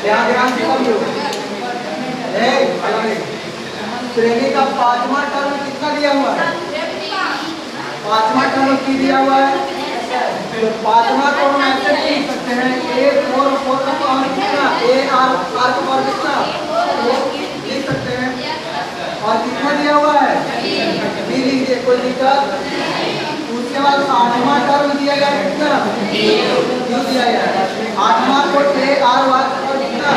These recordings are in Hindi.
ध्यान से समझो। श्रेणी का पांचवा टर्म कितना दिया हुआ है? पांचवा टर्म की दिया हुआ है। तो पांचवा को हम ऐसे लिख सकते हैं a 4 4 का पावर कितना, a r r का पावर कितना लिख सकते हैं। और कितना दिया हुआ है? b लिख दीजिए, कोई दिक्कत। उसके बाद आठवां टर्म दिया गया कितना, u दिया गया है। आठवां को a r y का कितना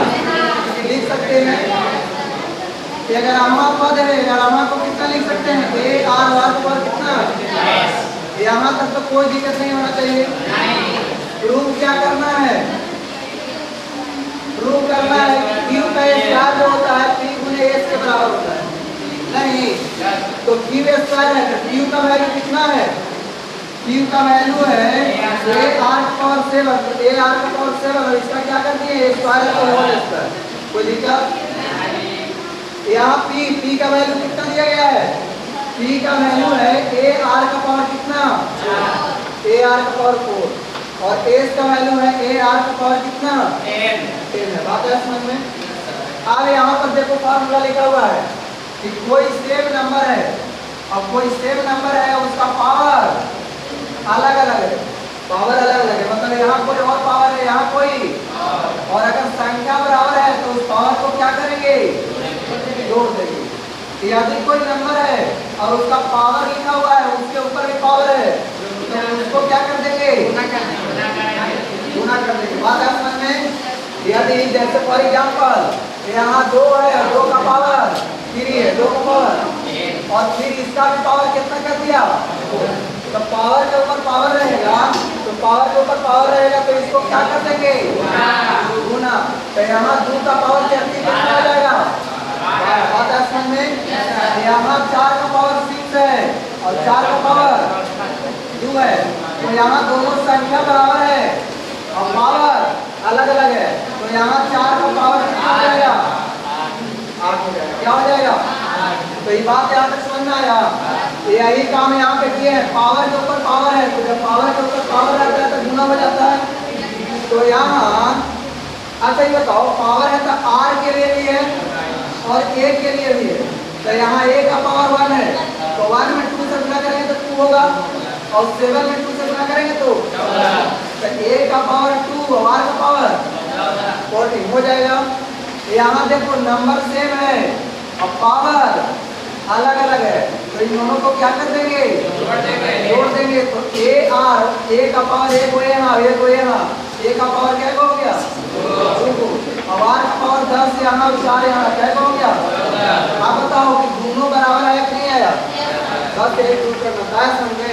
लिख सकते हैं। ग्यारहवां पद है, ग्यारहवां को कितना लिख सकते हैं, a r y का पावर कितना। यहाँ तक तो कोई दिक्कत नहीं होना चाहिए। प्रूव क्या करना है? प्रूव करना है Q का स्क्वायर जो होता है P गुने S के बराबर होता है। नहीं तो Q स्क्वायर है तो Q का वैल्यू कितना है? Q का वैल्यू है a r power 7, a r का पावर 7 और इसका क्या कर दिए स्क्वायर का होल स्क्वायर। कोई दिक्कत? यहाँ P का वैल्यू कितना दिया गया है? P का वैल्यू है a r का पावर कितना, a r का पावर 4 और s का वैल्यू है a r का पावर कितना 10 है। बात है समझ में? अब यहाँ पर देखो फॉर्मूला लिखा हुआ है कि कोई सेम नंबर है और कोई सेम नंबर है उसका पावर अलग अलग है। पावर अलग अलग है मतलब यहाँ कोई और पावर है, यहाँ कोई और अगर संख्या बराबर है तो उस पावर को क्या करेंगे, जोड़ देंगे। यदि कोई नंबर है और उसका पावर लिखा हुआ है उसके ऊपर भी पावर है तो उसको क्या कर देंगे, गुना कर देंगे। बात है समझ में? यदि जैसे फॉर एग्जांपल यहाँ 2 है और 2 का पावर 3 है, 2 का पावर और फिर इसका भी पावर कितना कर दिया, तो पावर के ऊपर पावर रहेगा तो पावर के ऊपर पावर रहेगा तो इसको क्या कर देंगे, गुना। तो यहाँ 2 का पावर कितना हो जाएगा, बात है समझ में? यहाँ 4 का पावर 6 है और 4 का पावर 2 है तो यहाँ दोनों संख्या बराबर है और पावर अलग अलग है तो यहाँ 4 का पावर कितना हो जाएगा, 8 हो जाएगा। क्या हो जाएगा? तो ये बात यहाँ तक समझ में आया। यही काम यहाँ पे किए हैं। पावर के ऊपर पावर है तो जब पावर के ऊपर पावर रहता है तो गुना हो जाता है। तो यहाँ अच्छा ये बताओ पावर है तो r के लिए भी है और a के लिए भी है। तो यहाँ a का पावर 1 है तो 1 में 2 से गुना करेंगे तो 2 होगा और 7 में 2 से गुना करेंगे तो a का पावर 2 और r का पावर 14 हो जाएगा। यहाँ देखो नंबर सेम है और पावर अलग अलग है तो इन दोनों को क्या कर देंगे, जोड़ देंगे। तो a का पावर 1 हो यहाँ, 1 हो यहाँ, a का पावर क्या हो गया 2 और r का पावर 10 यहाँ और 4 यहाँ, क्या हो गया। आप बताओ कि दोनों बराबर है कि नहीं आया? बस एक दूसरे बताया समझे।